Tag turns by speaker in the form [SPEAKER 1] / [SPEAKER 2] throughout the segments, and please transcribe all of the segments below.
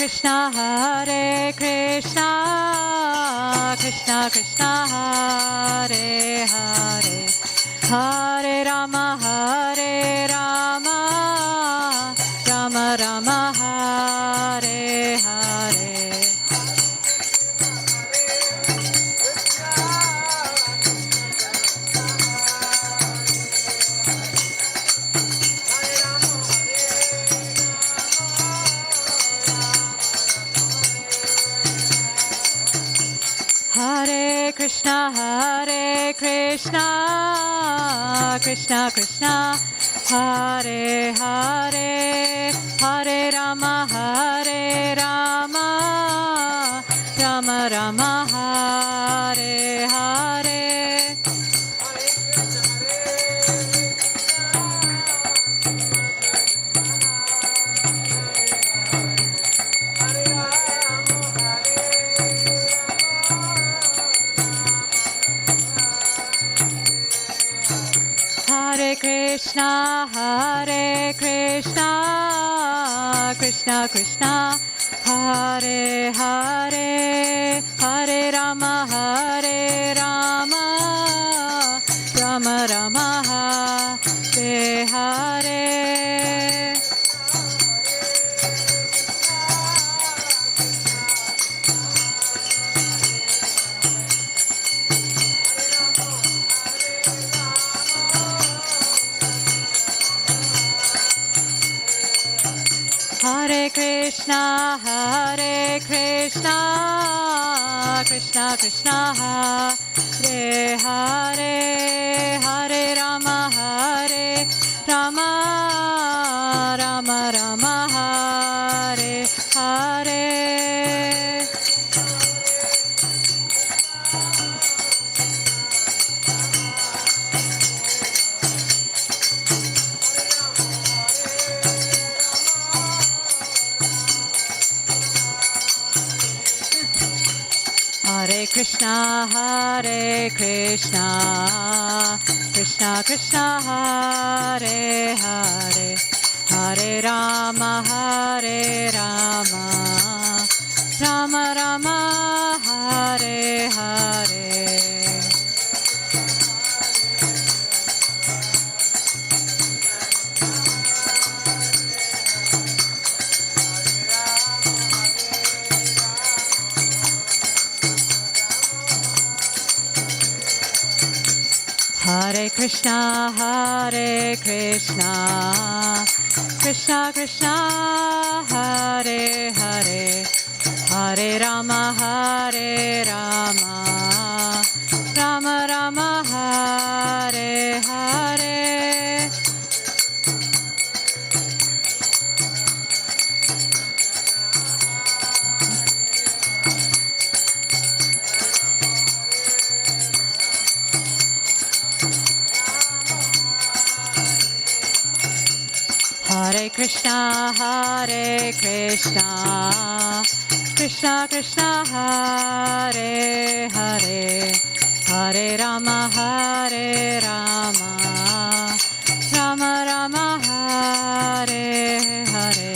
[SPEAKER 1] Krishna, Krishna Krishna, Hare Hare, Hare Rama, Rama Rama, Hare Hare. Hare Krishna, Krishna Krishna, Hare Hare, Hare Rama, Rama Rama, Hare Hare. Hare Krishna, Krishna Krishna, Hare Hare, Hare Rama, Rama Rama, Hare Hare. Hare Krishna, Krishna Krishna, Hare Hare, Hare Rama, Rama Rama, Hare Hare. Hare Krishna, Krishna Krishna, Hare Hare, Hare Rama, Rama Rama, Hare Hare. Hare Krishna, Krishna Krishna, Hare Hare, Hare Rama, Rama Rama, Hare Hare. Hare Krishna, Krishna Krishna, Hare Hare, Hare Rama, Rama Rama, Hare Hare.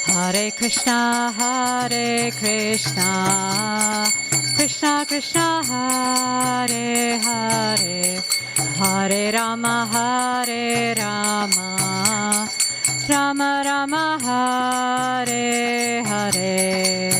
[SPEAKER 1] Hare Krishna, Krishna Krishna, Hare Hare, Hare Rama, Rama Rama, Hare Hare.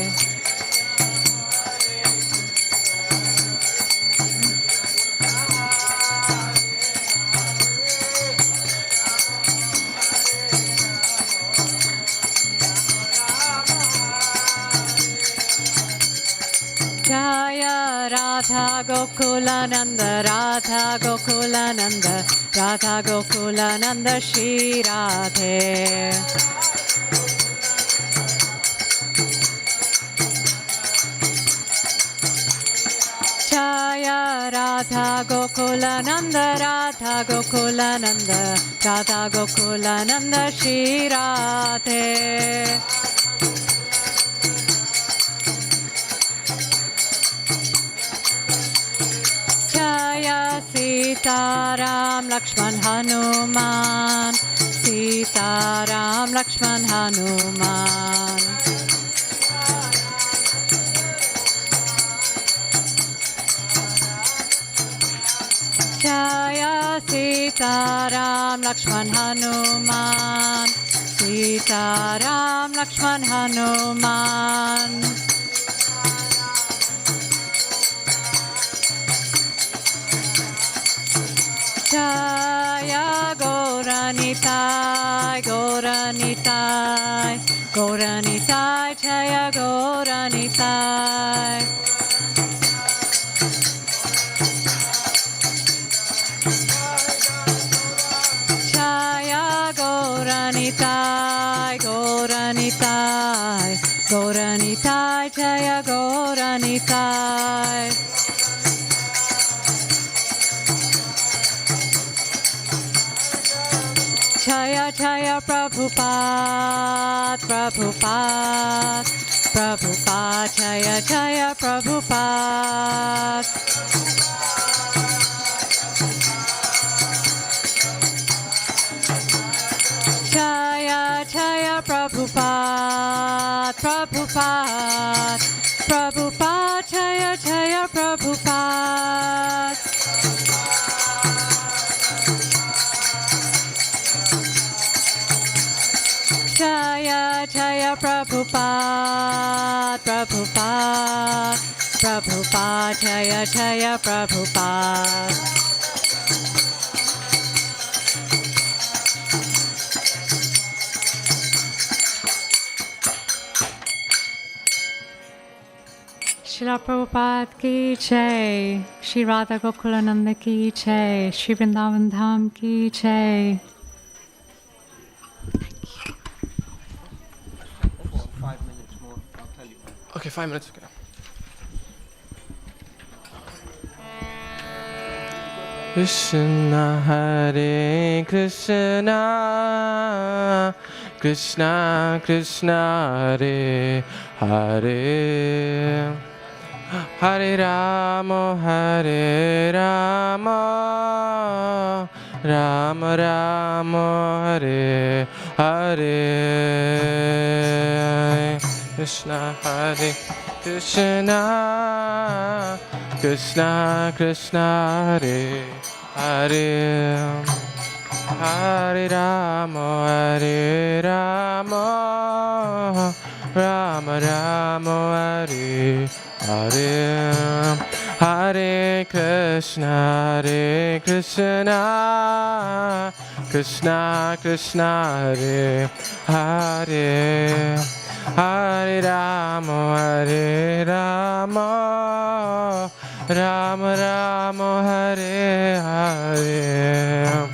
[SPEAKER 1] Jaya Radha Gokulananda, Radha Gokulananda, Radha Gokulananda, Shri Radhe. Jaya Radha Gokulananda Radha Gokulananda Radha Gokulananda Shri Radhe Jaya Sitaram Lakshman Hanuman Sitaram Lakshman Hanuman Jaya Sitaram Lakshman Hanuman Sitaram Lakshman Hanuman Jaya Gauranitai Gauranitai Gauranitai Jaya Gauranitai Jaya Gauranitai Gauranitai Gauranitai Jaya Gauranitai Jaya Jaya Prabhupada Prabhupada Prabhupada Jaya Jaya Prabhupada Jaya Jaya Prabhupada Prabhupada Prabhupada Jaya Jaya Prabhupada Jaya Jaya Prabhupada Prabhupada Prabhupada Jaya Jaya Prabhupada Srila Prabhupada ki jai, Shri Radha Gokulananda ki jai, Shri Vrindavan Dham ki jai.
[SPEAKER 2] Okay, 5 minutes, okay. Krishna Hare Krishna Krishna Krishna Hare Hare Hare Rama Hare Rama Rama Rama Hare Hare Krishna Hare Krishna Krishna Krishna Hare Hare Hare Rama Hare Rama Rama Rama Hare Hare Hare Krishna Krishna Krishna Hare Hare Hare Rama Hare Rama Rama Rama Hare Hare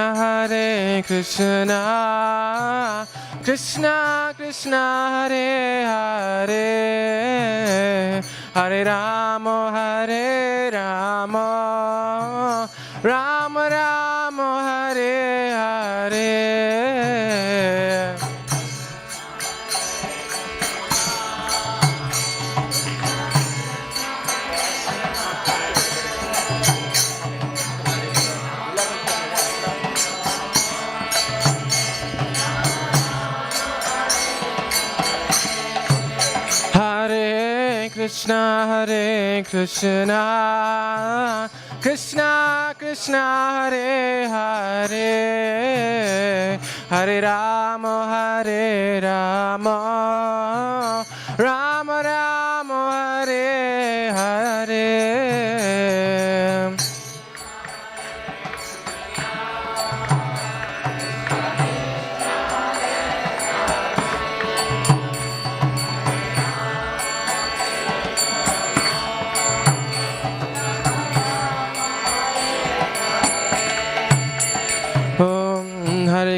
[SPEAKER 2] Hare Krishna Krishna Krishna Hare Hare Hare Rama Hare Rama Rama Rama Hare Hare Hare Krishna Krishna Krishna Hare Hare Hare Rama Hare Rama Rama Rama Hare Hare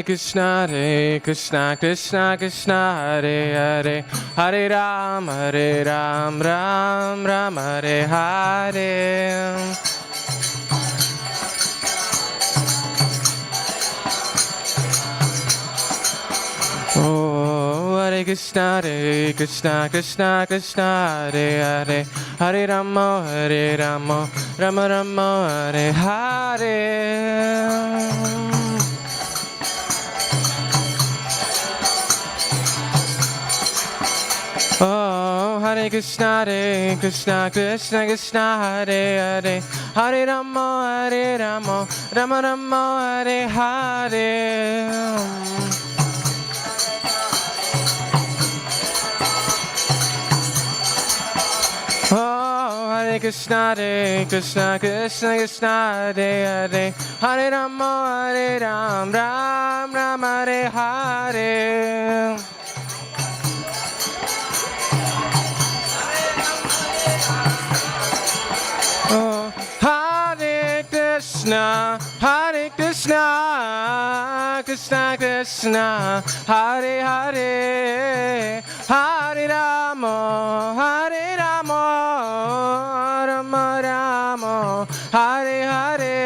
[SPEAKER 2] Hare Krishna, Krishna Krishna, Hare Hare, Hare Ram, Ram, Hare Hare. Oh, Hare Krishna, Krishna Krishna, Hare Hare, Hare Rama, Rama, Hare Hare. Oh, Hare Krishna, Krishna Krishna, Hare Hare, Hare Rama, Rama, Hare Hare. Oh, Hare Krishna, Krishna Krishna, Hare Hare, Hare Ram, Ram, Hare Hare. Oh, Hare Krishna, Krishna Krishna, Hare Hare, Hare Rama, Rama, Hare Hare.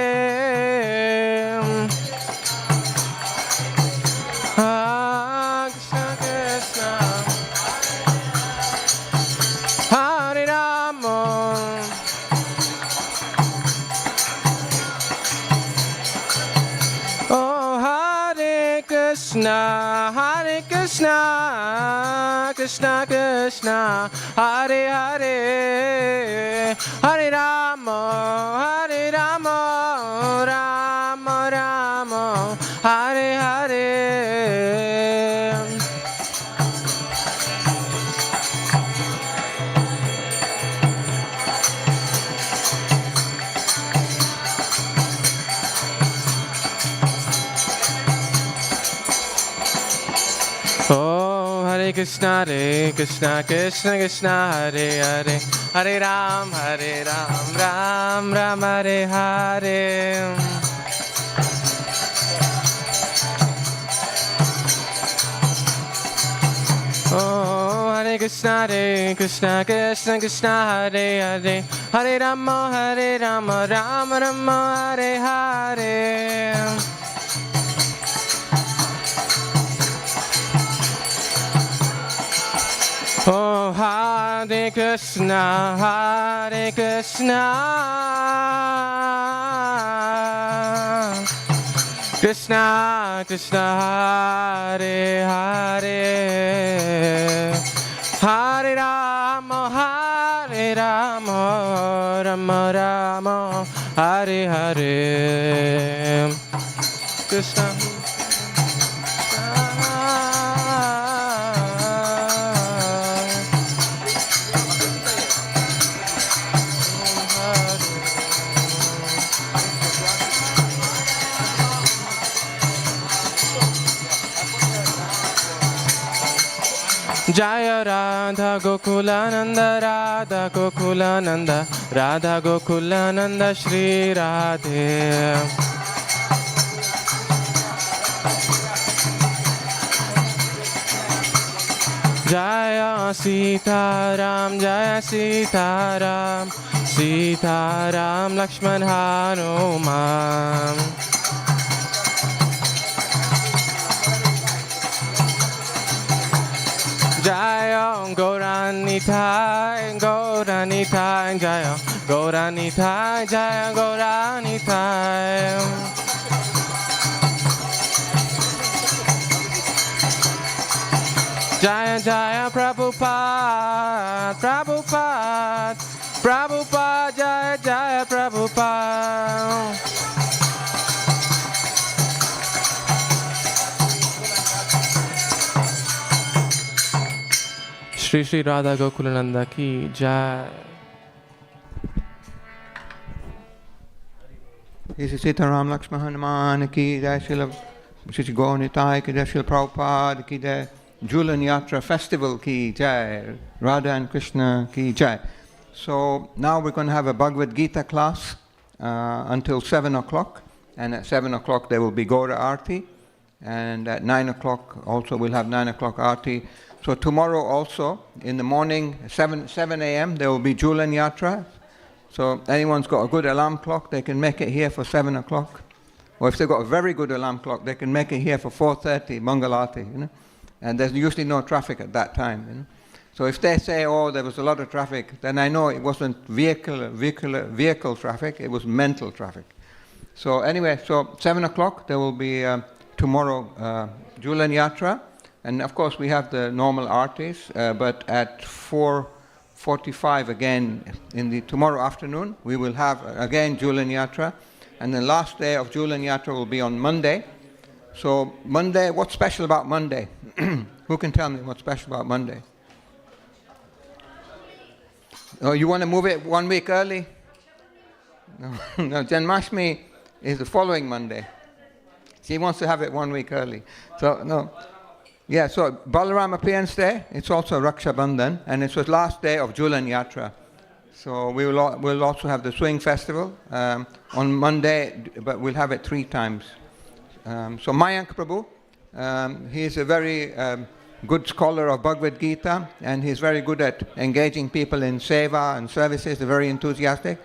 [SPEAKER 2] Krishna Krishna, Hare Rama. Oh, Hare Krishna, Krishna Krishna, Hare Hare, Hare Rama, Rama, Hare Hare. Oh, Hare Krishna, Krishna, Hare Hare, Hare Ram, Ram, Hare Hare. Oh, Hare Krishna, Krishna, Hare Hare, Hare Rama, Rama, Hare Hare. Oh, Hare Krishna, Krishna Krishna, Hare Hare, Hare Rama, Rama, Hare Hare. Krishna. Jaya Radha Gokulananda, Radha Gokulananda, Radha Gokulananda, Shri Radhe. Jaya Sitaram, Sitaram, Lakshman Hanuman. Jaya Gauranitai, Jaya Gauranitai, Jaya Gauranitai. Jaya Jaya Prabhupada, Jaya Jaya Prabhupada. Shri Radha Gokulananda ki jai.
[SPEAKER 3] Shri Sitaram Lakshman Hanuman ki jai, Shri Gauranitai ki jai, Shri Prabhupada ki jai, Julan Yatra Festival ki jai, Radha and Krishna ki jai. So now we're going to have a Bhagavad Gita class until 7 o'clock, and at 7 o'clock there will be Gaura Arti, And at 9 o'clock also we'll have 9 o'clock Aarti. So tomorrow also in the morning, 7 a.m. there will be Julan Yatra. So anyone's got a good alarm clock, they can make it here for 7 o'clock. Or if they've got a very good alarm clock, they can make it here for 4:30, Mangalati, And there's usually no traffic at that time, So if they say, oh, there was a lot of traffic, then I know it wasn't vehicle traffic, it was mental traffic. So anyway, so 7 o'clock there will be tomorrow Julan Yatra. And of course we have the normal artis, but at 4:45 again tomorrow afternoon, we will have again Julan Yatra. And the last day of Julan Yatra will be on Monday. So Monday, what's special about Monday? Who can tell me what's special about Monday? Oh, you want to move it 1 week early? No, Janmashtami is the following Monday. She wants to have it 1 week early. So, no. Yeah, so Balaram Appearance Day, it's also Raksha Bandhan, and it's the last day of Julan Yatra. So we'll also have the Swing Festival on Monday, but we'll have it 3 times. So Mayank Prabhu, he is a very good scholar of Bhagavad Gita, and he's very good at engaging people in seva and services, they're very enthusiastic.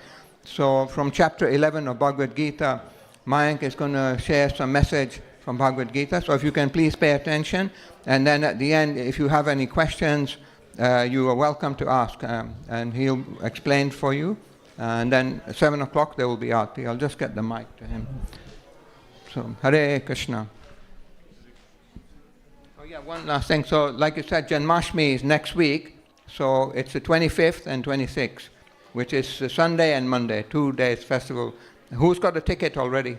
[SPEAKER 3] So from chapter 11 of Bhagavad Gita, Mayank is going to share some message from Bhagavad Gita. So if you can please pay attention, and then at the end, if you have any questions, you are welcome to ask, and he'll explain for you. And then at 7 o'clock there will be Aarti. I'll just get the mic to him. So, Hare Krishna. Oh yeah, one last thing. So like you said, Janmashtami is next week. So it's the 25th and 26th, which is Sunday and Monday, 2 days festival. Who's got a ticket already?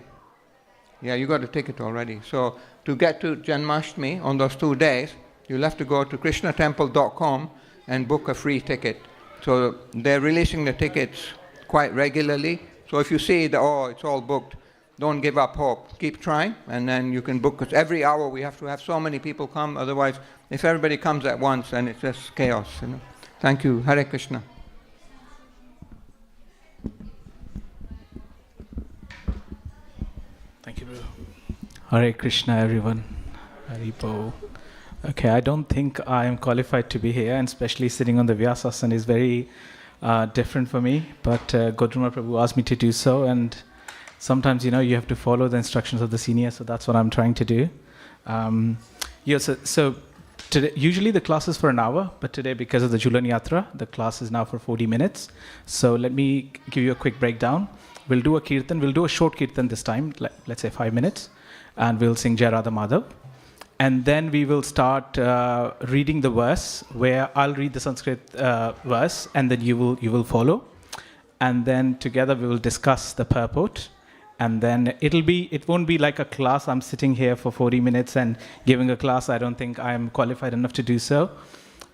[SPEAKER 3] Yeah, you got a ticket already. So to get to Janmashtami on those 2 days, you'll have to go to krishnatemple.com and book a free ticket. So they're releasing the tickets quite regularly. So if you see that, oh, it's all booked, don't give up hope. Keep trying, and then you can book. Because every hour we have to have so many people come. Otherwise, if everybody comes at once, then it's just chaos. Thank you. Hare Krishna.
[SPEAKER 4] Thank you, Guru. Hare Krishna, everyone. Haribo. Okay, I don't think I am qualified to be here, and especially sitting on the Vyasasana is very different for me. But Godruma Prabhu asked me to do so, and sometimes, you have to follow the instructions of the senior, so that's what I'm trying to do. So today, usually the class is for an hour, but today, because of the Julan Yatra, the class is now for 40 minutes. So let me give you a quick breakdown. We'll do a kirtan. We'll do a short kirtan this time, let's say 5 minutes, and we'll sing Jai Radha Madhav. And then we will start reading the verse, where I'll read the Sanskrit verse, and then you will follow. And then together we will discuss the purport. And then it won't be like a class. I'm sitting here for 40 minutes and giving a class. I don't think I'm qualified enough to do so.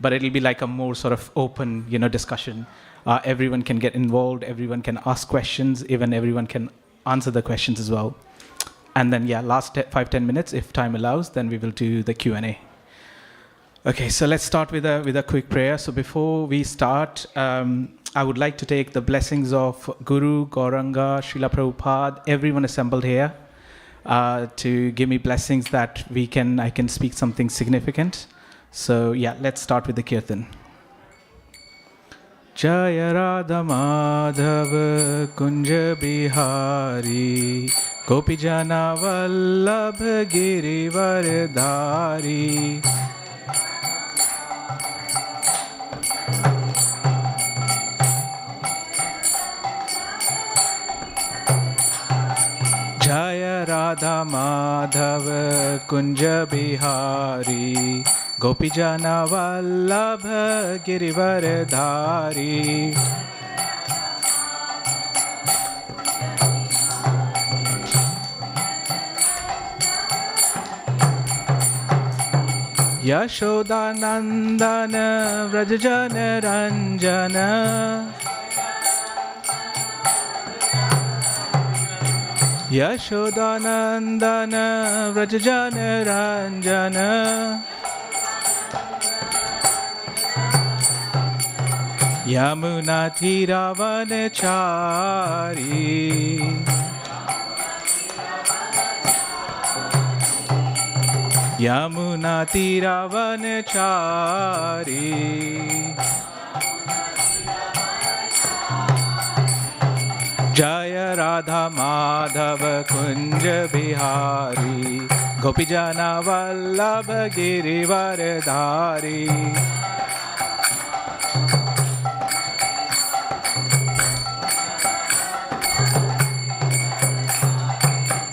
[SPEAKER 4] But it'll be like a more sort of open, discussion. Everyone can get involved. Everyone can ask questions. Even everyone can answer the questions as well. And then, last 5-10 minutes, if time allows, then we will do the Q&A. Okay, so let's start with a quick prayer. So before we start, I would like to take the blessings of Guru, Gauranga, Srila Prabhupada, everyone assembled here, to give me blessings that I can speak something significant. So let's start with the Kirtan. Jaya Radha Madhav Kunja Bihari Gopijana Vallabha Girivardhari Jaya Radha Madhav Kunja Bihari Gopijana Vallabha Girivardhari Yashoda Nandana Vrajajana Ranjana Yashoda Nandana Vrajajana Ranjana Yamuna Tiravanachari Yamuna तीरावनचारी Jai Radha Madhav Kunj Bihari गोपीजना Vallabh Girivardhari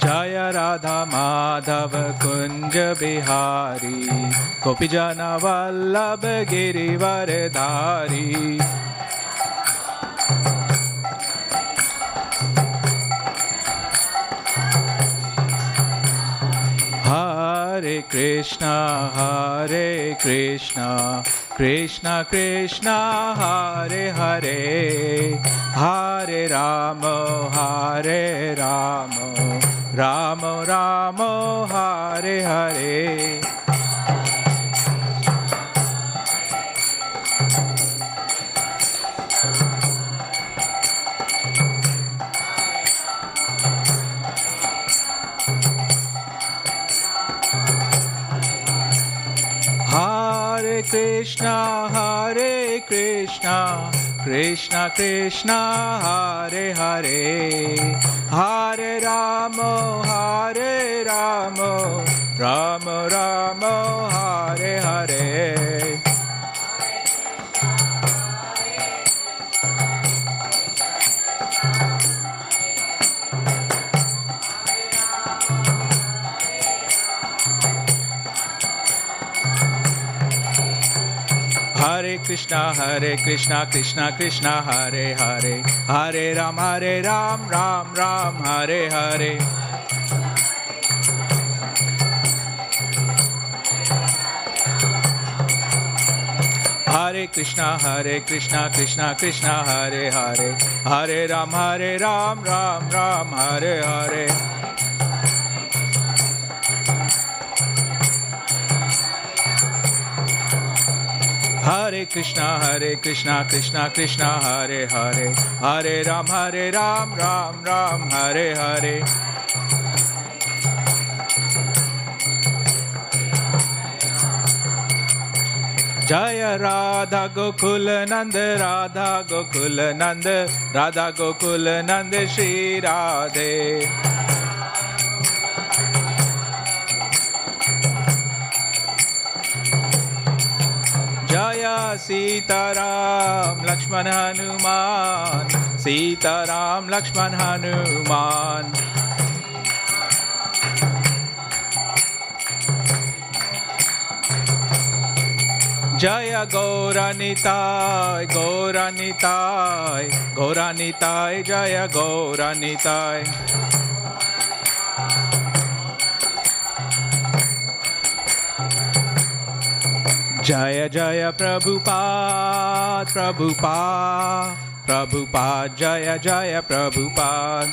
[SPEAKER 4] Jai Radha Madhav Kunj Bihari गोपीजना Vallabh Girivardhari Hare Krishna, Krishna Krishna, Hare Hare, Hare Rama, Rama Rama, Hare Hare. Hare Krishna, Krishna Krishna, Hare Hare, Hare Rama, Rama Rama, Hare Hare. Hare Krishna, Krishna Krishna, Hare Hare, Hare Ram, Ram Ram, Hare Hare. Hare Krishna, Krishna Krishna, Hare Hare, Hare Ram, Ram Ram, Hare Hare. Hare Krishna, Krishna Krishna, Hare Hare, Hare Ram, Ram Ram, Hare Hare. Jaya Radha Gokul Nand, Radha Gokul Nand, Radha Gokul Nand, Shri Radhe. Jaya Sitaram Lakshman Hanuman, Sitaram Lakshman Hanuman. Jaya Gauranitai, Gauranitai, Gauranitai, Jaya Gauranitai. Jaya Jaya Prabhupada, Prabhupada, Prabhupada, Jaya Jaya Prabhupada.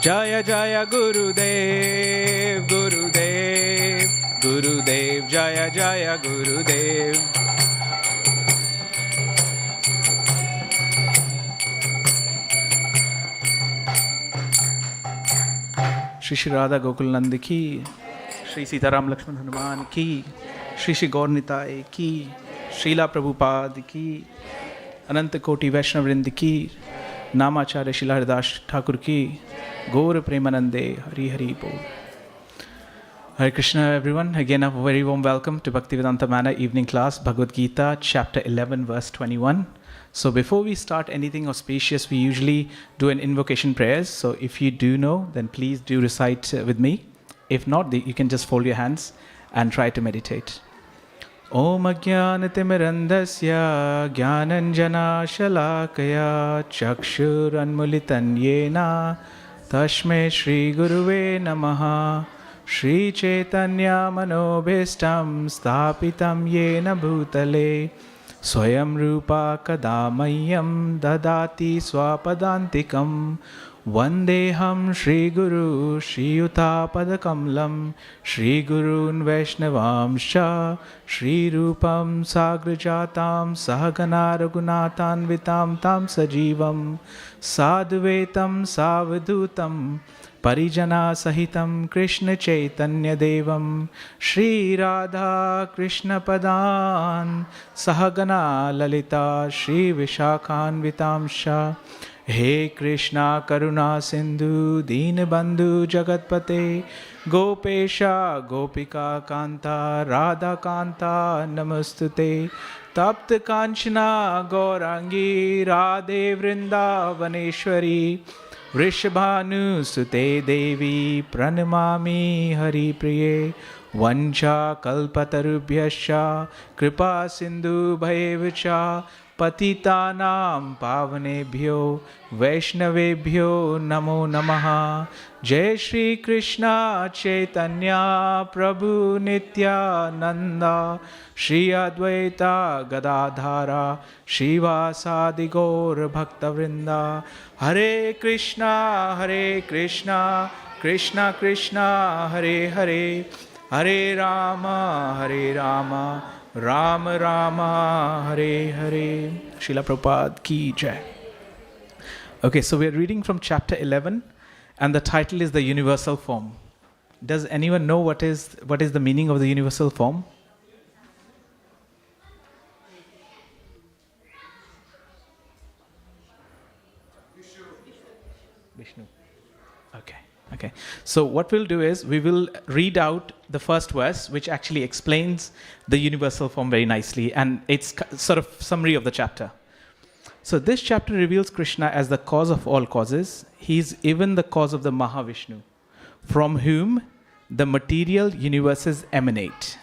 [SPEAKER 4] Jaya Jaya Gurudev, Gurudev, Gurudev, Jaya Jaya Gurudev. Shri Shri Radha Gokul Nand ki, Shri Sitaram Lakshman Hanuman ki, Shri Shri Gaur Nitai ki, Srila Prabhupada ki, Ananta Koti Vaishnav Vrind ki, Namacharya Srila Haridas Thakur ki, Gaur Premanande, Hari Hari Bol. Hare Krishna everyone, again a very warm welcome to Bhaktivedanta Manor evening class, Bhagavad Gita, chapter 11, verse 21. So before we start anything auspicious, we usually do an invocation prayers. So if you do know, then please do recite with me. If not, you can just fold your hands and try to meditate. Om Ajnanatimirandasya Jnananjana Shalakaya Chakshur Anmulitan Yena Tashme Shri Guruve Namaha Shri Chaitanya Manobhishtam Sthapitam Yena Bhutale Swayam Rupa Kadamayam Dadati Swapadantikam Vandeham Shri Guru Shri Yuta Padakamlam Shri Gurun Vaishnavamsha Shri Rupam Sagrajatam Sahagana Raghunathan Vitam Tam Sajivam Sadhuvetam Savadutam Parijana Sahitam Krishna Chaitanya Devam Shri Radha Krishna Padan Sahagana Lalita Shri Vishakhan Vitamsha He Krishna Karuna Sindhu Deenabandhu Jagatpate Gopesha Gopika Kanta Radha Kanta Namastute Tapta Kanchana Gaurangi Radhe Vrindavaneshwari Vrishabhanu Sute Devi Pranamami Hari Priye Vancha Kalpatarubhyascha Kripa Sindhu Bhayevacha Patitanam Pavanebhyo Vaishnavebhyo Namo Namaha Jai Shri Krishna Chaitanya Prabhu Nityananda Shri Advaita Gadadhara Shivasadi Gaur Bhaktavrinda Hare Krishna Krishna Krishna Hare Hare Hare Rama Rama Rama Hare Hare. Srila Prabhupada Ki Jai. Okay, so we're reading from chapter 11 and the title is The Universal Form. Does anyone know what is the meaning of the universal form? Vishnu. Okay. So what we'll do is we will read out the first verse, which actually explains the universal form very nicely, and it's sort of summary of the chapter. So this chapter reveals Krishna as the cause of all causes. He is even the cause of the Mahavishnu, from whom the material universes emanate.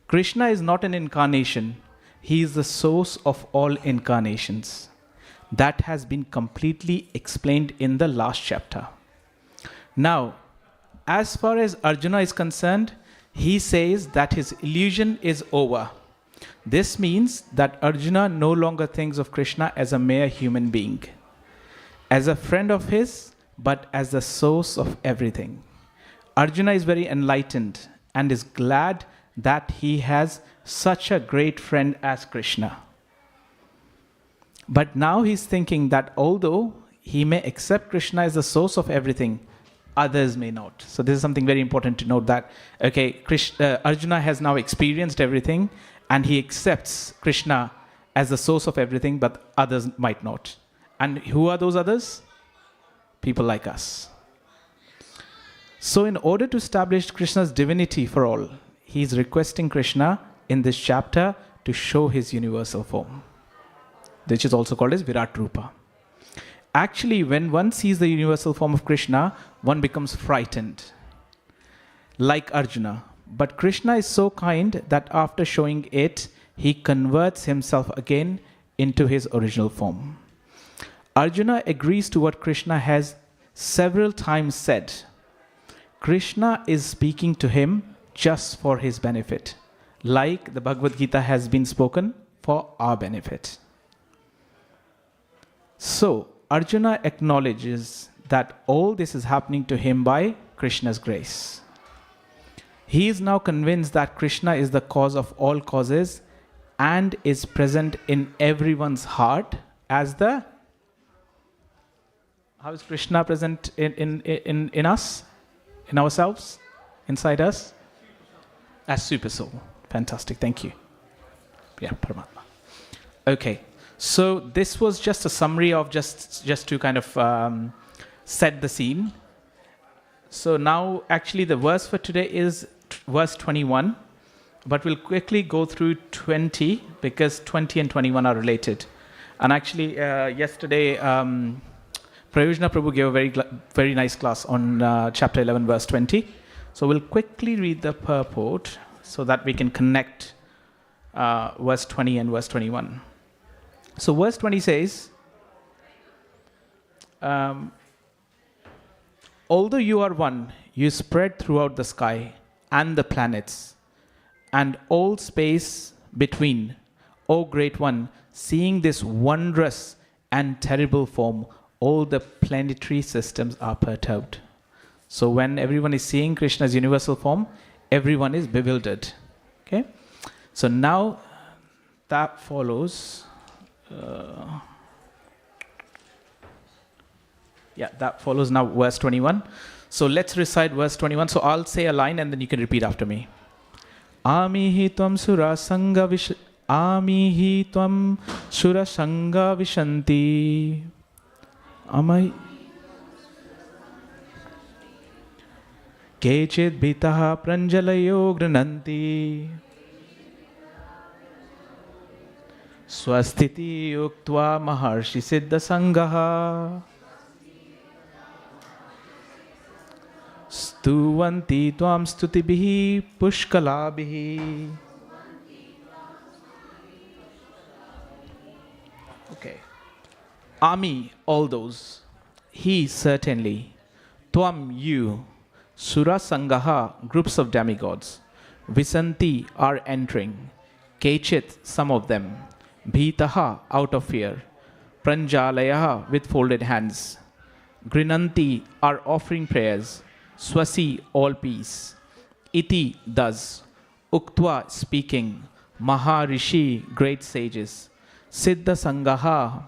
[SPEAKER 4] Krishna is not an incarnation. He is the source of all incarnations. That has been completely explained in the last chapter. Now, as far as Arjuna is concerned, he says that his illusion is over. This means that Arjuna no longer thinks of Krishna as a mere human being, as a friend of his, but as the source of everything. Arjuna is very enlightened and is glad that he has such a great friend as Krishna. But now he's thinking that although he may accept Krishna as the source of everything, others may not. So this is something very important to note, that Arjuna has now experienced everything and he accepts Krishna as the source of everything, but others might not. And who are those others? People like us. So in order to establish Krishna's divinity for all, he is requesting Krishna in this chapter to show his universal form, which is also called as Virat Rupa. Actually, when one sees the universal form of Krishna, one becomes frightened, like Arjuna. But Krishna is so kind that after showing it, he converts himself again into his original form. Arjuna agrees to what Krishna has several times said. Krishna is speaking to him just for his benefit, like the Bhagavad Gita has been spoken for our benefit. So, Arjuna acknowledges that all this is happening to him by Krishna's grace. He is now convinced that Krishna is the cause of all causes and is present in everyone's heart as the... How is Krishna present in us? In ourselves? Inside us? As Super Soul. Fantastic, thank you. Yeah, Paramatma. Okay. So this was just a summary of just to kind of set the scene. So now actually the verse for today is verse 21, but we'll quickly go through 20 because 20 and 21 are related. And actually yesterday Prayojana Prabhu gave a very nice class on chapter 11 verse 20. So we'll quickly read the purport so that we can connect verse 20 and verse 21. So verse 20 says, although you are one, you spread throughout the sky and the planets and all space between. O Great One, seeing this wondrous and terrible form, all the planetary systems are perturbed. So when everyone is seeing Krishna's universal form, everyone is bewildered. Okay? So now that follows. That follows now verse 21. So let's recite verse 21. So I'll say a line and then you can repeat after me. Amihi tvam sura sangha vishanti. Amai Kechit bhitaha pranjalayo grananti. Swastiti uktva maharshi siddha sangaha. Stuvanti tvam stutibihi pushkalabihi. Okay. Ami, all those. He, certainly. Tvam, you. Sura Sangaha, groups of demigods. Visanti, are entering. Kechit, some of them. Bhitaha, out of fear. Pranjalayaha, with folded hands. Grinanti, are offering prayers. Swasi, all peace. Iti, thus. Uktva, speaking. Maharishi, great sages. Siddha Sangaha,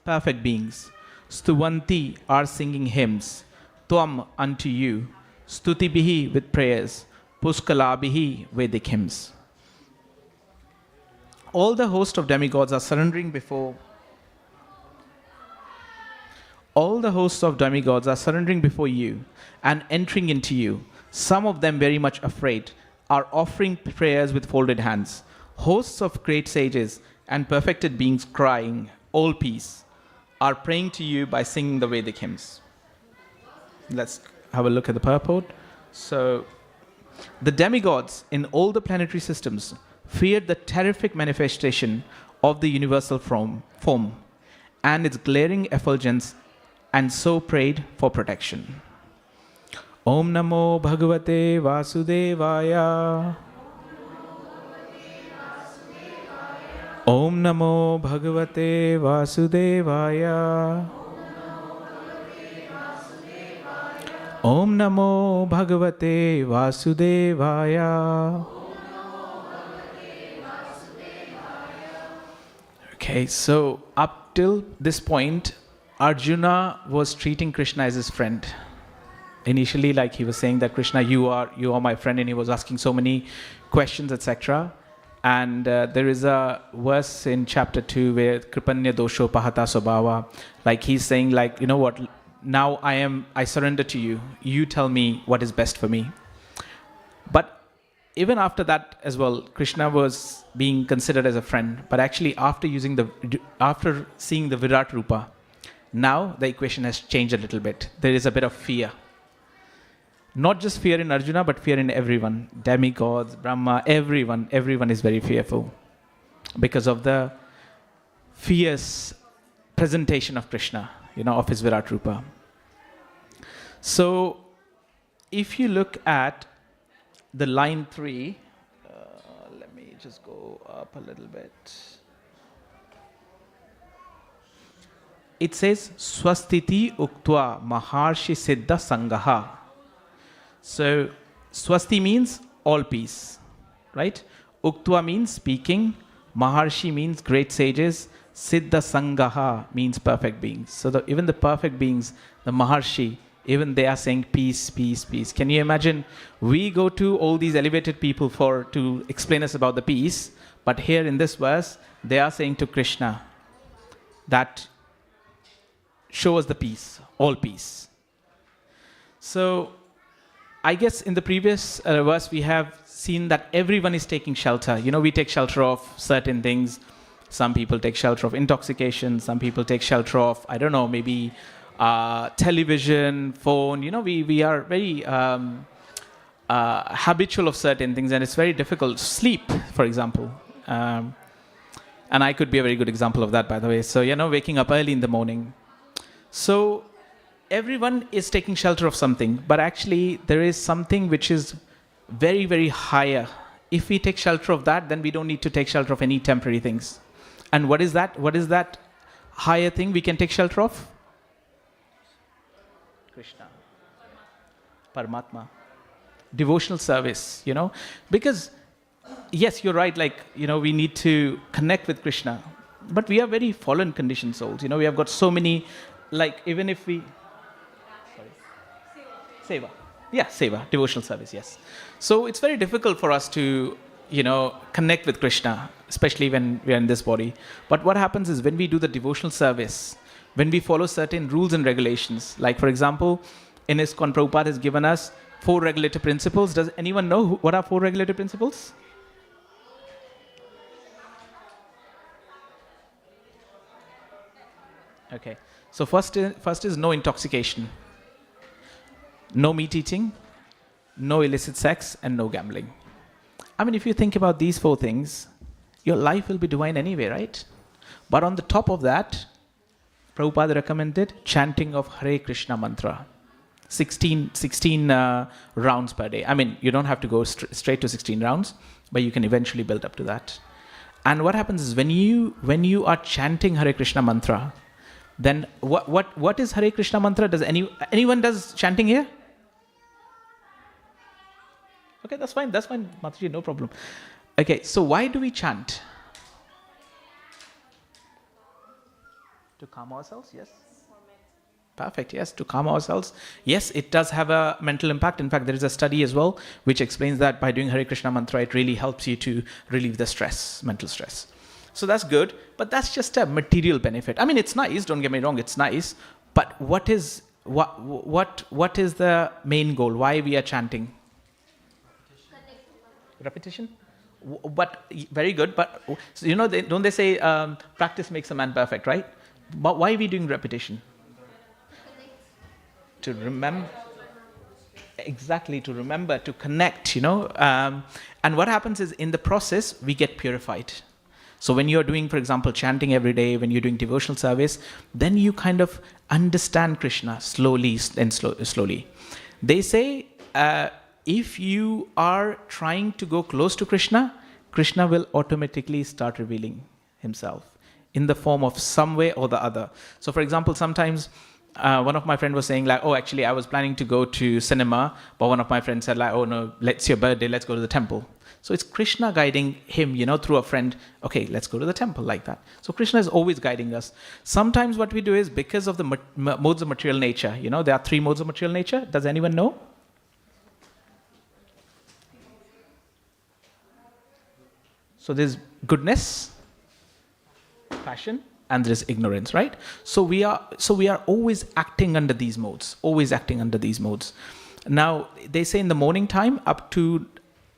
[SPEAKER 4] perfect beings. Stuvanti, are singing hymns. Tvam, unto you. Stutibihi, with prayers. Puskalabihi, Vedic hymns. All the host of demigods are surrendering before. All the hosts of demigods are surrendering before you and entering into you. Some of them very much afraid are offering prayers with folded hands. Hosts of great sages and perfected beings crying, all peace, are praying to you by singing the Vedic hymns. Let's have a look at the purport. So, the demigods in all the planetary systems feared the terrific manifestation of the universal form and its glaring effulgence, and so prayed for protection. Om Namo Bhagavate Vasudevaya. Om Namo Bhagavate Vasudevaya. Om Namo Bhagavate Vasudevaya. Okay, so up till this point, Arjuna was treating Krishna as his friend. Initially, like he was saying that Krishna, you are my friend, and he was asking so many questions, etc. And there is a verse in chapter 2 where Kripanya dosho pahata swabhava, like he's saying, like, you know what, now I surrender to you. You tell me what is best for me. But even after that as well, Krishna was being considered as a friend. But actually, after seeing the Virat Rupa, now the equation has changed a little bit. There is a bit of fear. Not just fear in Arjuna, but fear in everyone. Demigods, Brahma, everyone is very fearful because of the fierce presentation of Krishna, of his Virat Rupa. So, if you look at the line 3, let me just go up a little bit. It says, Swastiti uktva maharshi siddha sangaha. So, Swasti means all peace, right? Uktva means speaking. Maharshi means great sages. Siddha sangaha means perfect beings. So, even the perfect beings, the Maharshi, even they are saying peace, peace, peace. Can you imagine? We go to all these elevated people to explain us about the peace, but here in this verse, they are saying to Krishna that show us the peace, all peace. So, I guess in the previous verse, we have seen that everyone is taking shelter. We take shelter of certain things. Some people take shelter of intoxication. Some people take shelter of, I don't know, maybe television, phone. We are very habitual of certain things, and it's very difficult. Sleep, for example. And I could be a very good example of that, by the way. So, waking up early in the morning. So, everyone is taking shelter of something, but actually there is something which is very, very higher. If we take shelter of that, then we don't need to take shelter of any temporary things. And what is that? What is that higher thing we can take shelter of? Krishna. Paramatma. Devotional service, because yes, you're right, we need to connect with Krishna, but we are very fallen conditioned souls, we have got so many, even if we, Seva. Yeah, Seva, devotional service, yes. So it's very difficult for us to, connect with Krishna, especially when we are in this body. But what happens is when we do the devotional service, when we follow certain rules and regulations, like for example, in ISKCON, Prabhupada has given us 4 regulative principles. Does anyone know what are 4 regulative principles? Okay. So first is no intoxication, no meat eating, no illicit sex, and no gambling. I mean, if you think about these 4 things, your life will be divine anyway, right? But on the top of that, Prabhupada recommended chanting of Hare Krishna mantra. 16 rounds per day. I mean, you don't have to go straight to 16 rounds, but you can eventually build up to that. And what happens is when you are chanting Hare Krishna mantra, then what is Hare Krishna mantra? Does anyone does chanting here? Okay, that's fine, Mataji, no problem. Okay, so why do we chant? To calm ourselves, yes? Perfect, yes, to calm ourselves. Yes, it does have a mental impact. In fact, there is a study as well which explains that by doing Hare Krishna mantra, it really helps you to relieve the stress, mental stress. So that's good, but that's just a material benefit. I mean, it's nice, don't get me wrong, it's nice, but what is the main goal? Why we are chanting? Repetition? But very good, but don't they say practice makes a man perfect, right? But why are we doing repetition? To remember, exactly, to remember, to connect, and what happens is in the process we get purified. So when you're doing, for example, chanting every day, when you're doing devotional service, then you kind of understand Krishna slowly and slowly. They say if you are trying to go close to Krishna, Krishna will automatically start revealing himself in the form of some way or the other. So for example, sometimes one of my friends was saying actually I was planning to go to cinema, but one of my friends said oh no, it's your birthday, let's go to the temple. So it's Krishna guiding him, through a friend, okay, let's go to the temple, like that. So Krishna is always guiding us. Sometimes what we do is because of the modes of material nature, there are 3 modes of material nature. Does anyone know? So there's goodness, passion, and there is ignorance, right? So we are always acting under these modes, Now, they say in the morning time up to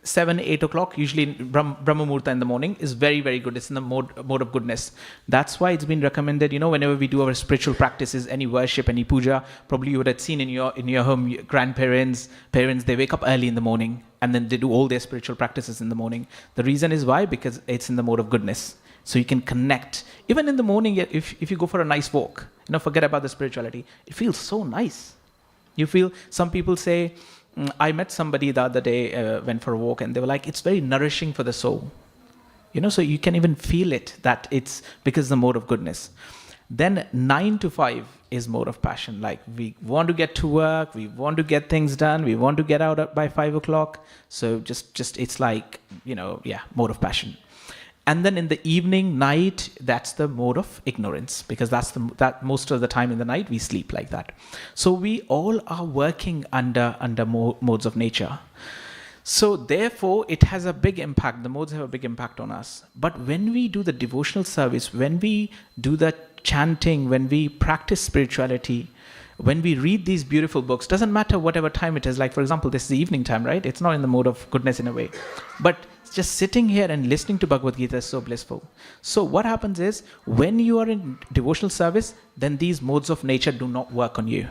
[SPEAKER 4] 7-8 o'clock, usually Brahma Muhurta in the morning, is very, very good. It's in the mode of goodness. That's why it's been recommended, whenever we do our spiritual practices, any worship, any puja, probably you would have seen in your home, grandparents, parents, they wake up early in the morning and then they do all their spiritual practices in the morning. The reason is why? Because it's in the mode of goodness. So you can connect. Even in the morning, if you go for a nice walk, forget about the spirituality. It feels so nice. Some people say, I met somebody the other day, went for a walk, and they were like, it's very nourishing for the soul. So you can even feel it, that it's because the mode of goodness. Then 9 to 5 is mode of passion. Like we want to get to work, we want to get things done, we want to get out by 5 o'clock. So just it's like, mode of passion. And then in the evening, night, that's the mode of ignorance, because that most of the time in the night we sleep like that. So we all are working under modes of nature. So therefore, it has a big impact. The modes have a big impact on us. But when we do the devotional service, when we do the chanting, when we practice spirituality, when we read these beautiful books, doesn't matter whatever time it is. Like for example, this is the evening time, right? It's not in the mode of goodness in a way, but just sitting here and listening to Bhagavad Gita is so blissful. So what happens is, when you are in devotional service, then these modes of nature do not work on you.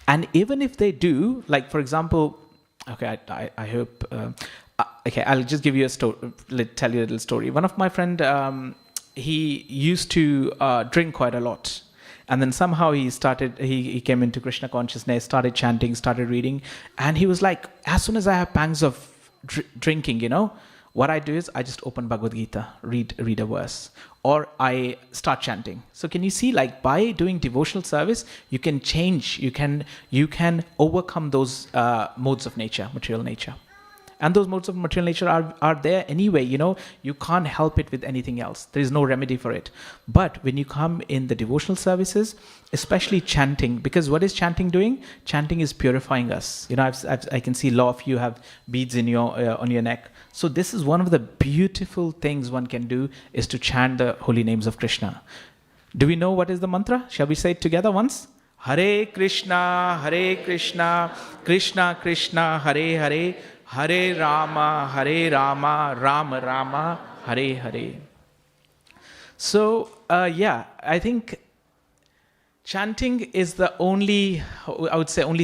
[SPEAKER 4] And even if they do, like for example, okay, I hope, okay, I'll just give you a story, tell you a little story. One of my friend, he used to drink quite a lot. And then somehow he came into Krishna consciousness, started chanting, started reading. And he was like, as soon as I have pangs of drinking, what I do is I just open Bhagavad Gita, read a verse, or I start chanting. So can you see, like, by doing devotional service, you can change, you can overcome those modes of nature, material nature. And those modes of material nature are there anyway, you can't help it with anything else. There is no remedy for it. But when you come in the devotional services, especially chanting, because what is chanting doing? Chanting is purifying us. I can see a lot of you have beads in on your neck. So this is one of the beautiful things one can do, is to chant the holy names of Krishna. Do we know what is the mantra? Shall we say it together once? Hare Krishna, Krishna Krishna, Hare Hare, Hare Rama, Rama Rama, Hare Hare. So, I think chanting is the only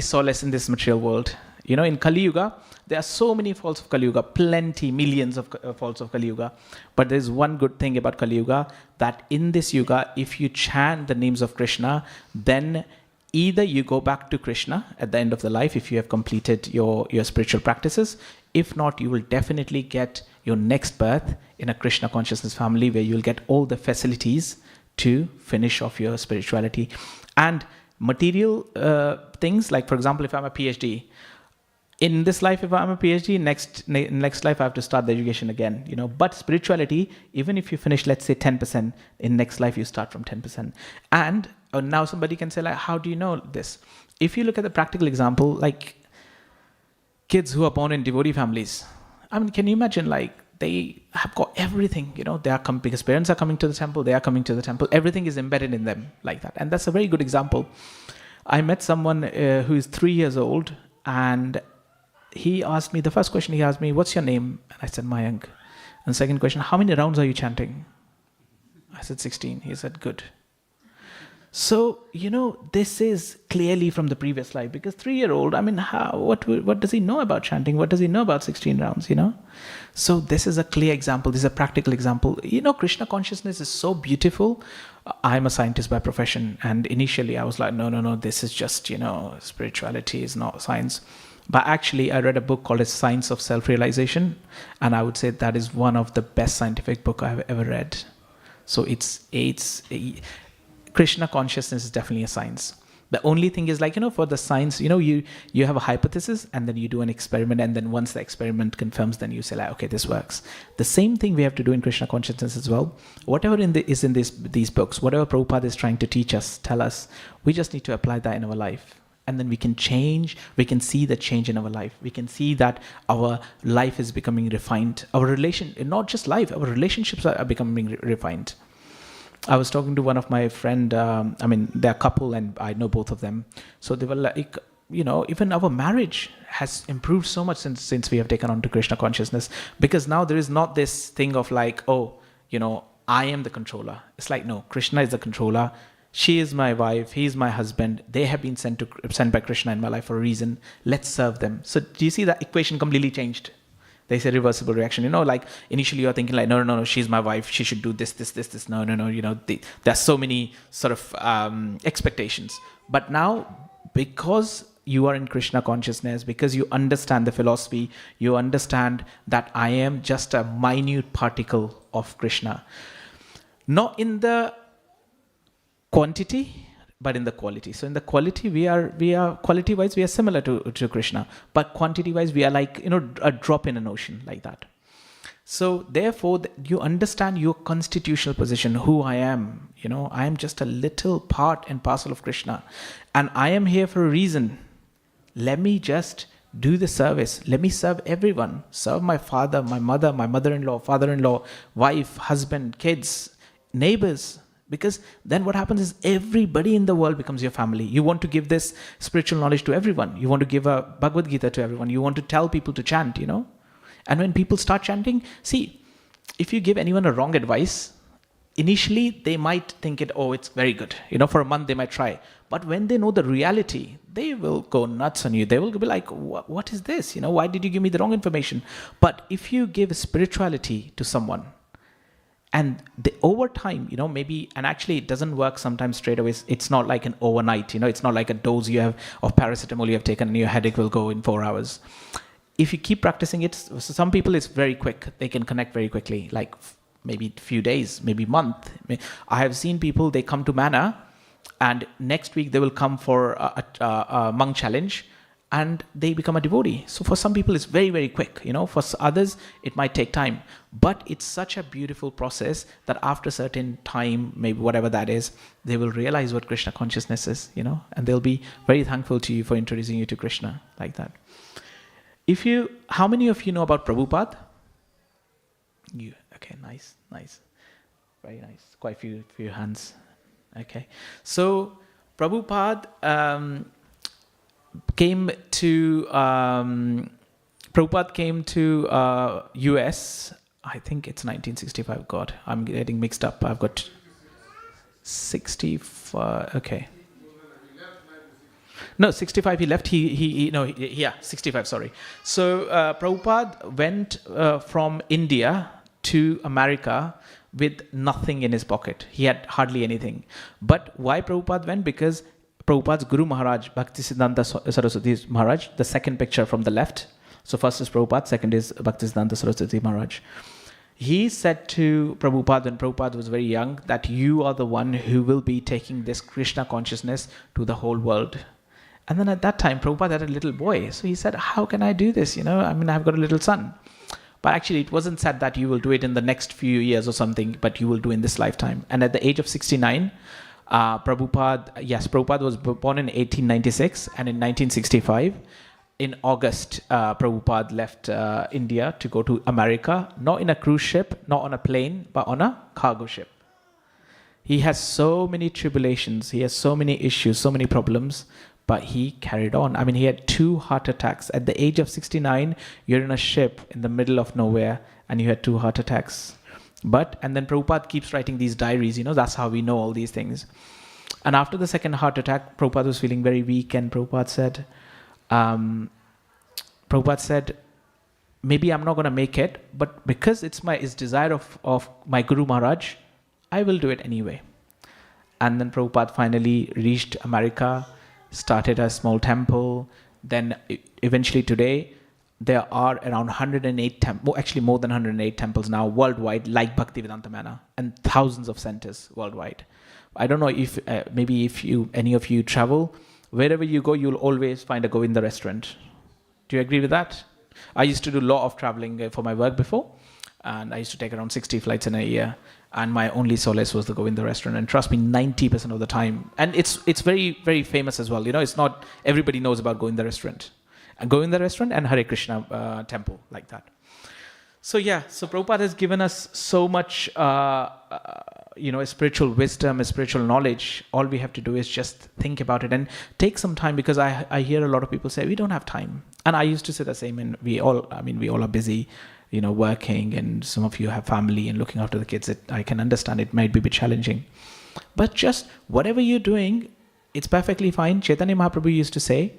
[SPEAKER 4] solace in this material world. In Kali Yuga, there are so many faults of Kali Yuga, plenty, millions of faults of Kali Yuga. But there's one good thing about Kali Yuga, that in this Yuga, if you chant the names of Krishna, then either you go back to Krishna at the end of the life if you have completed your spiritual practices. If not, you will definitely get your next birth in a Krishna consciousness family, where you'll get all the facilities to finish off your spirituality. And material things, like, for example, if I'm a PhD, in this life, if I'm a PhD, next life I have to start the education again, But spirituality, even if you finish, let's say 10%, in next life you start from 10%. And now somebody can say, like, how do you know this? If you look at the practical example, like kids who are born in devotee families, can you imagine, like, they have got everything, they are because parents are coming to the temple, they are coming to the temple, everything is embedded in them like that. And that's a very good example. I met someone who is 3 years old, and the first question he asked me, what's your name? And I said, Mayank. And second question, how many rounds are you chanting? I said, 16. He said, good. So, this is clearly from the previous life, because 3-year-old, what does he know about chanting? What does he know about 16 rounds, So this is a clear example. This is a practical example. Krishna consciousness is so beautiful. I'm a scientist by profession. And initially I was like, no, this is just, spirituality is not science. But actually, I read a book called Science of Self-Realization. And I would say that is one of the best scientific book I've ever read. So Krishna consciousness is definitely a science. The only thing is, like, for the science, you have a hypothesis, and then you do an experiment, and then once the experiment confirms, then you say, like, okay, this works. The same thing we have to do in Krishna consciousness as well. Whatever is in these books, whatever Prabhupada is trying to teach us, tell us, we just need to apply that in our life. And then we can change, we can see the change in our life. We can see that our life is becoming refined. Not just life, our relationships are becoming refined. I was talking to one of my friend, they're a couple and I know both of them. So they were like, even our marriage has improved so much since we have taken on to Krishna consciousness, because now there is not this thing of like, I am the controller. It's like, no, Krishna is the controller. She is my wife, he is my husband. They have been sent by Krishna in my life for a reason. Let's serve them. So do you see that equation completely changed? There's a reversible reaction. Like initially you're thinking like, no, she's my wife. She should do this. No. There's so many sort of expectations. But now, because you are in Krishna consciousness, because you understand the philosophy, you understand that I am just a minute particle of Krishna. Not in the quantity, but in the quality. So in the quality, we are quality-wise, we are similar to Krishna. But quantity-wise, we are like, a drop in an ocean, like that. So therefore, you understand your constitutional position, who I am. I am just a little part and parcel of Krishna. And I am here for a reason. Let me just do the service. Let me serve everyone. Serve my father, my mother, my mother-in-law, father-in-law, wife, husband, kids, neighbors. Because then what happens is everybody in the world becomes your family. You want to give this spiritual knowledge to everyone. You want to give a Bhagavad Gita to everyone. You want to tell people to chant, And when people start chanting, see, if you give anyone a wrong advice, initially they might think it's very good. For a month they might try. But when they know the reality, they will go nuts on you. They will be like, what is this? Why did you give me the wrong information? But if you give spirituality to someone, and over time, maybe, and actually it doesn't work sometimes straight away. It's not like an overnight, it's not like a dose you have of paracetamol you have taken and your headache will go in 4 hours. if you keep practicing it, so some people it's very quick. They can connect very quickly, like maybe few days, maybe month. I have seen people, they come to Manor and next week they will come for a monk challenge and they become a devotee. So for some people it's very, very quick. For others it might take time. But it's such a beautiful process that after a certain time, maybe whatever that is, they will realize what Krishna consciousness is, and they'll be very thankful to you for introducing you to Krishna like that. How many of you know about Prabhupada? You, okay, nice. Very nice. Quite a few hands. Okay. So Prabhupada came to US. I think it's 1965. God, I'm getting mixed up. I've got 65. Okay. No, 65 he left. 65, sorry. So Prabhupada went from India to America with nothing in his pocket. He had hardly anything. But why Prabhupada went? Because Prabhupada's Guru Maharaj, Bhaktisiddhanta Saraswati Maharaj, the second picture from the left. So first is Prabhupada, second is Bhaktisiddhanta Saraswati Maharaj. He said to Prabhupada, when Prabhupada was very young, that you are the one who will be taking this Krishna consciousness to the whole world. And then at that time, Prabhupada had a little boy. So he said, how can I do this? I've got a little son. But actually, it wasn't said that you will do it in the next few years or something, but you will do in this lifetime. And at the age of 69, Prabhupada was born in 1896, and in 1965, in August, Prabhupada left India to go to America, not in a cruise ship, not on a plane, but on a cargo ship. He has so many tribulations, he has so many issues, so many problems, but he carried on. He had 2 heart attacks. At the age of 69, you're in a ship in the middle of nowhere, and you had 2 heart attacks. And then Prabhupada keeps writing these diaries, that's how we know all these things. And after the second heart attack, Prabhupada was feeling very weak, and Prabhupada said, maybe I'm not going to make it, but because it's desire of my Guru Maharaj, I will do it anyway. And then Prabhupada finally reached America, started a small temple. Then eventually today, there are around 108 temples, actually more than 108 temples now worldwide, like Bhaktivedanta Manor, and thousands of centers worldwide. I don't know if any of you travel, wherever you go, you'll always find a Govinda restaurant. Do you agree with that? I used to do a lot of traveling for my work before, and I used to take around 60 flights in a year. And my only solace was the Govinda restaurant. And trust me, 90% of the time, and it's very, very famous as well. It's not everybody knows about Govinda restaurant. Govinda restaurant and Hare Krishna temple, like that. So Prabhupada has given us so much, spiritual wisdom, spiritual knowledge. All we have to do is just think about it and take some time, because I hear a lot of people say, we don't have time. And I used to say the same, and we all are busy, working, and some of you have family and looking after the kids. I can understand it might be a bit challenging. But just whatever you're doing, it's perfectly fine. Chaitanya Mahaprabhu used to say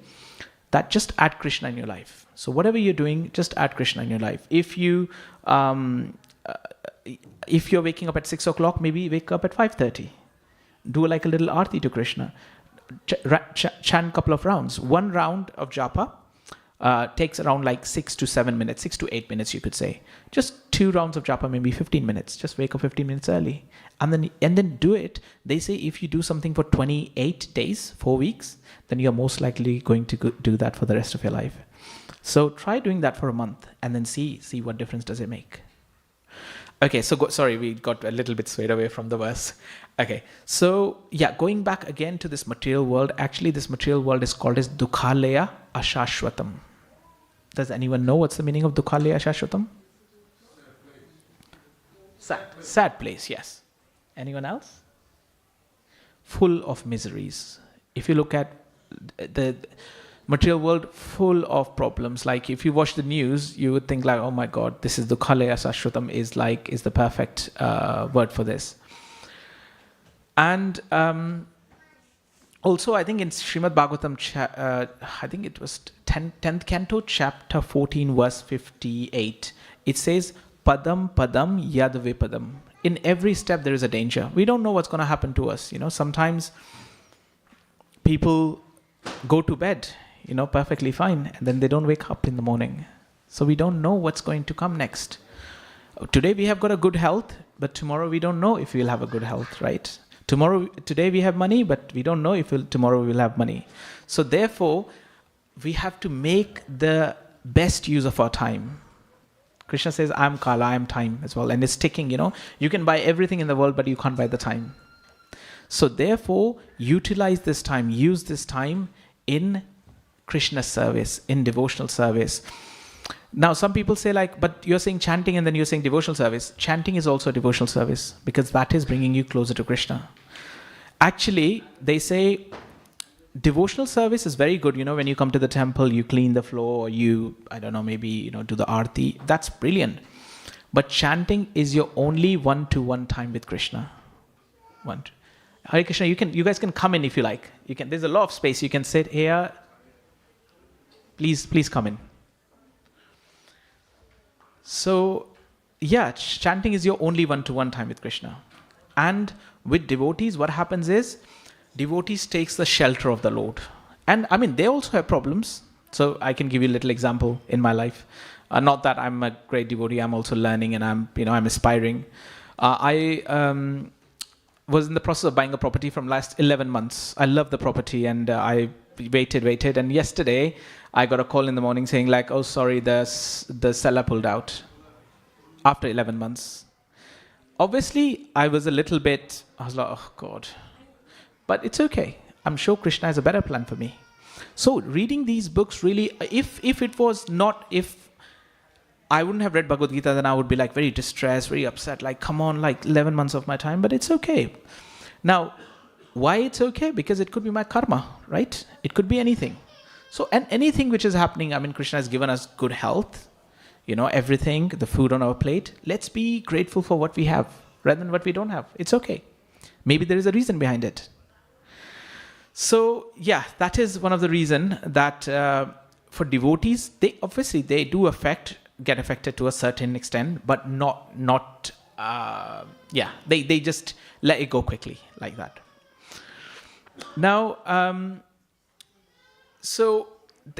[SPEAKER 4] that just add Krishna in your life. So whatever you're doing, just add Krishna in your life. If you're waking up at 6 o'clock, maybe wake up at 5:30. Do like a little arti to Krishna. Chant a couple of rounds. One round of japa takes around like 6 to 7 minutes, 6 to 8 minutes, you could say. Just 2 rounds of japa, maybe 15 minutes. Just wake up 15 minutes early. And then do it. They say if you do something for 28 days, 4 weeks, then you're most likely going to do that for the rest of your life. So try doing that for a month and then see what difference does it make. Okay, so sorry, we got a little bit swayed away from the verse. Okay, so going back again to this material world, actually this material world is called as Dukhalaya Ashashwatam. Does anyone know what's the meaning of Dukhalaya Ashashwatam? Sad place, yes. Anyone else? Full of miseries. If you look at the material world, full of problems. Like if you watch the news, you would think like, oh my God, this is Dukhalaya Ashashwatam is the perfect word for this. And also, I think in Srimad Bhagavatam, I think it was 10th canto, chapter 14, verse 58, it says, Padam Padam Yad Vipadam. In every step, there is a danger. We don't know what's going to happen to us. Sometimes people go to bed, perfectly fine, and then they don't wake up in the morning. So we don't know what's going to come next. Today we have got a good health, but tomorrow we don't know if we'll have a good health, right? Today we have money, but we don't know if tomorrow we will have money. So therefore, we have to make the best use of our time. Krishna says, I'm Kala, I'm time as well. And it's ticking, You can buy everything in the world, but you can't buy the time. So therefore, utilize this time, use this time in Krishna's service, in devotional service. Now, some people say but you're saying chanting and then you're saying devotional service. Chanting is also a devotional service because that is bringing you closer to Krishna. Actually, they say devotional service is very good. When you come to the temple, you clean the floor, maybe, do the arti. That's brilliant. But chanting is your only one-to-one time with Krishna. Hare Krishna, you guys can come in if you like. There's a lot of space. You can sit here. Please come in. So, chanting is your only one-to-one time with Krishna. And with devotees, what happens is, devotees takes the shelter of the Lord. And they also have problems. So I can give you a little example in my life. Not that I'm a great devotee, I'm also learning and I'm aspiring. I was in the process of buying a property from last 11 months. I love the property and I waited. And yesterday, I got a call in the morning saying oh, sorry, the seller pulled out after 11 months. Obviously, I was like, oh God. But it's okay. I'm sure Krishna has a better plan for me. So reading these books really, if I wouldn't have read Bhagavad Gita, then I would be very distressed, very upset, come on, 11 months of my time, but it's okay. Now, why it's okay? Because it could be my karma, right? It could be anything. So, and anything which is happening, Krishna has given us good health, everything, the food on our plate. Let's be grateful for what we have rather than what we don't have. It's okay. Maybe there is a reason behind it. So, that is one of the reasons that for devotees, they do get affected to a certain extent, but not they just let it go quickly like that. Now, so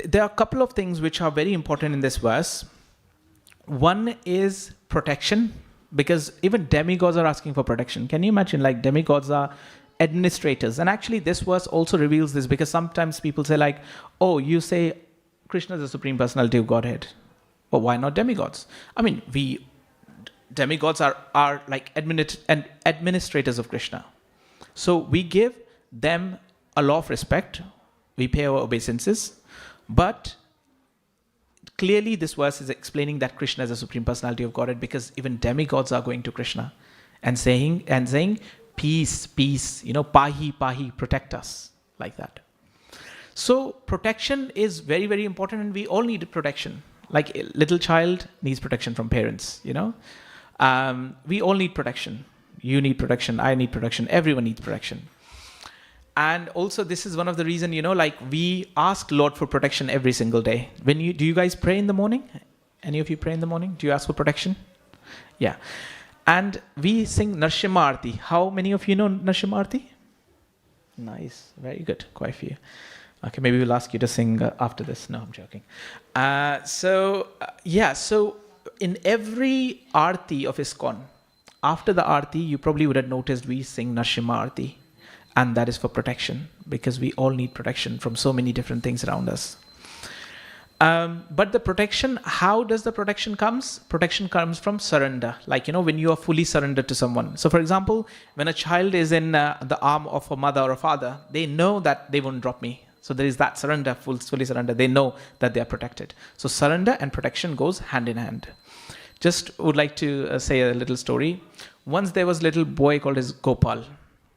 [SPEAKER 4] there are a couple of things which are very important in this verse. One is protection, because even demigods are asking for protection. Can you imagine, demigods are administrators? And actually this verse also reveals this, because sometimes people say oh, you say Krishna is the Supreme Personality of Godhead. But why not demigods? Demigods are administrators of Krishna. So we give them a lot of respect. We pay our obeisances. But clearly this verse is explaining that Krishna is the Supreme Personality of Godhead, because even demigods are going to Krishna and saying, peace, pahi, protect us, like that. So protection is very, very important, and we all need protection. Like a little child needs protection from parents, we all need protection. You need protection, I need protection, everyone needs protection. And also this is one of the reasons, we ask Lord for protection every single day. Do you guys pray in the morning? Any of you pray in the morning? Do you ask for protection? Yeah. And we sing Narsimha Arti. How many of you know Narsimha Arti? Nice, very good, quite a few. Okay, maybe we'll ask you to sing after this. No, I'm joking. So in every Arti of ISKCON, after the Arti, you probably would have noticed we sing Narsimha Arti. And that is for protection, because we all need protection from so many different things around us. But the protection, how does the protection comes? Protection comes from surrender. When you are fully surrendered to someone. So for example, when a child is in the arm of a mother or a father, they know that they won't drop me. So there is that surrender, fully surrender. They know that they are protected. So surrender and protection goes hand in hand. Just would like to say a little story. Once there was a little boy called as Gopal.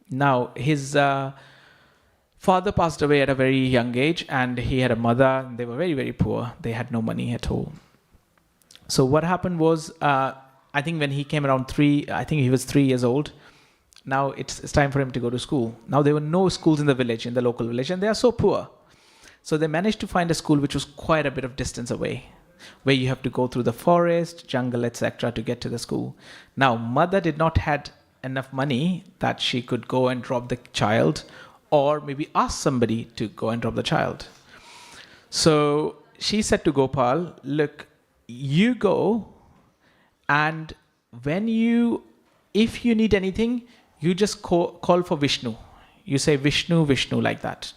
[SPEAKER 4] Now his father passed away at a very young age, and he had a mother, and they were very, very poor. They had no money at all. So what happened was, I think when he came around he was 3 years old. Now it's time for him to go to school. Now there were no schools in the local village, and they are so poor. So they managed to find a school which was quite a bit of distance away, where you have to go through the forest, jungle, etc. to get to the school. Now mother did not had enough money that she could go and drop the child, or maybe ask somebody to go and drop the child. So she said to Gopal, look, you go, and if you need anything, you just call for Vishnu. You say Vishnu, Vishnu, like that.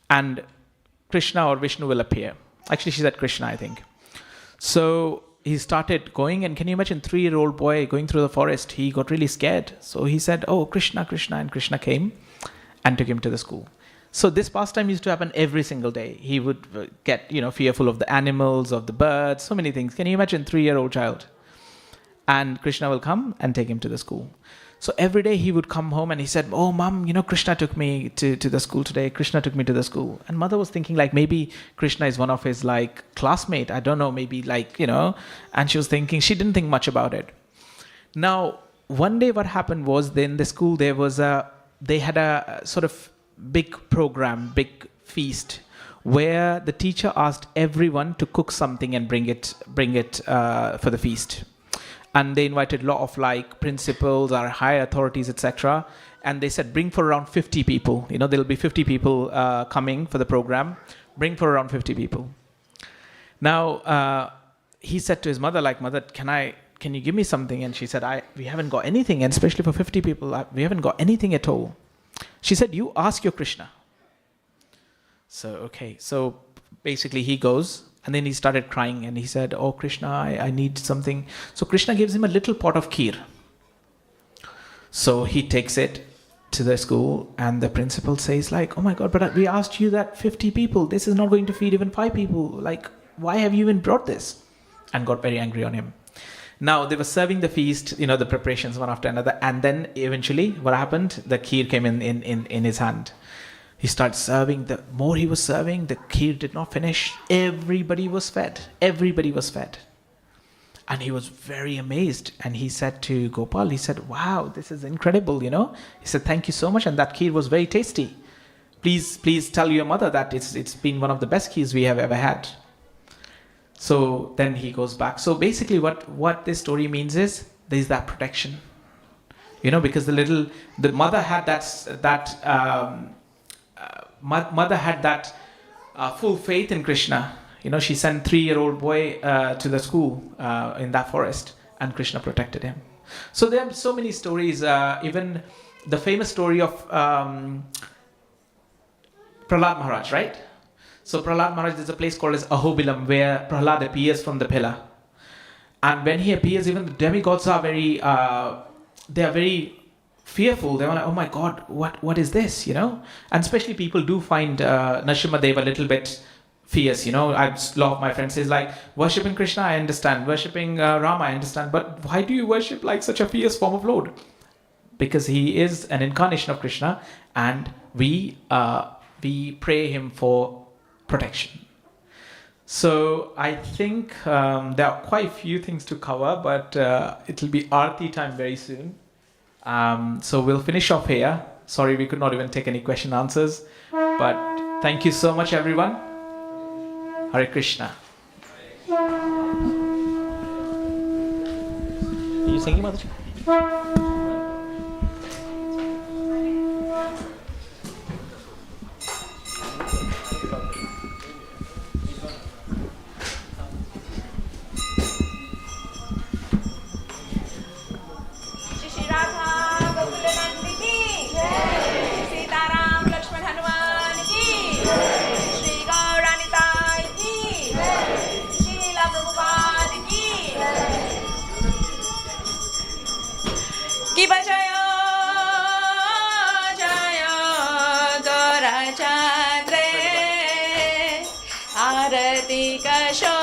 [SPEAKER 4] And Krishna or Vishnu will appear. Actually, she said Krishna, I think. So he started going, and can you imagine 3-year-old boy going through the forest? He got really scared. So he said, oh, Krishna, Krishna, and Krishna came and took him to the school. So this pastime used to happen every single day. He would get, fearful of the animals, of the birds, so many things. Can you imagine 3-year-old child? And Krishna will come and take him to the school. So every day he would come home and he said, oh, Mom, Krishna took me to the school today. Krishna took me to the school. And mother was thinking maybe Krishna is one of his classmate. I don't know, maybe and she was thinking, she didn't think much about it. Now, one day what happened was, in the school they had a sort of big program, big feast, where the teacher asked everyone to cook something and bring it for the feast. And they invited a lot of principals or high authorities, etc. And they said, bring for around 50 people. There'll be 50 people coming for the program. Bring for around 50 people. Now, he said to his mother, Mother, can you give me something? And she said, we haven't got anything. And especially for 50 people, we haven't got anything at all. She said, you ask your Krishna. So basically he goes. And then he started crying and he said, oh, Krishna, I need something. So Krishna gives him a little pot of kheer. So he takes it to the school, and the principal says oh my God, but we asked you that 50 people. This is not going to feed even 5 people. Why have you even brought this? And got very angry on him. Now they were serving the feast, the preparations one after another. And then eventually what happened? The kheer came in his hand. He started serving. The more he was serving, the kheer did not finish. Everybody was fed. And he was very amazed. And he said to Gopal, he said, wow, this is incredible, He said, thank you so much. And that kheer was very tasty. Please tell your mother that it's been one of the best kheers we have ever had. So then he goes back. So basically what this story means is, there's that protection. Because the mother had mother had that full faith in Krishna. She sent 3-year-old boy to the school in that forest, and Krishna protected him. So there are so many stories. Even the famous story of Prahlad Maharaj, right? So Prahlad Maharaj, there's a place called as Ahobilam, where Prahlad appears from the pillar. And when he appears, even the demigods are very fearful. They were oh my God, what is this? And especially people do find Nrsimhadev a little bit fierce. A lot of my friends says worshipping Krishna, I understand. Worshipping Rama, I understand. But why do you worship such a fierce form of Lord? Because he is an incarnation of Krishna, and we pray him for protection. So I think there are quite a few things to cover, but it'll be Aarti time very soon. So we'll finish off here. Sorry, we could not even take any question answers. But thank you so much, everyone. Hare Krishna. Are you singing, Mataji?
[SPEAKER 5] Arati Kasho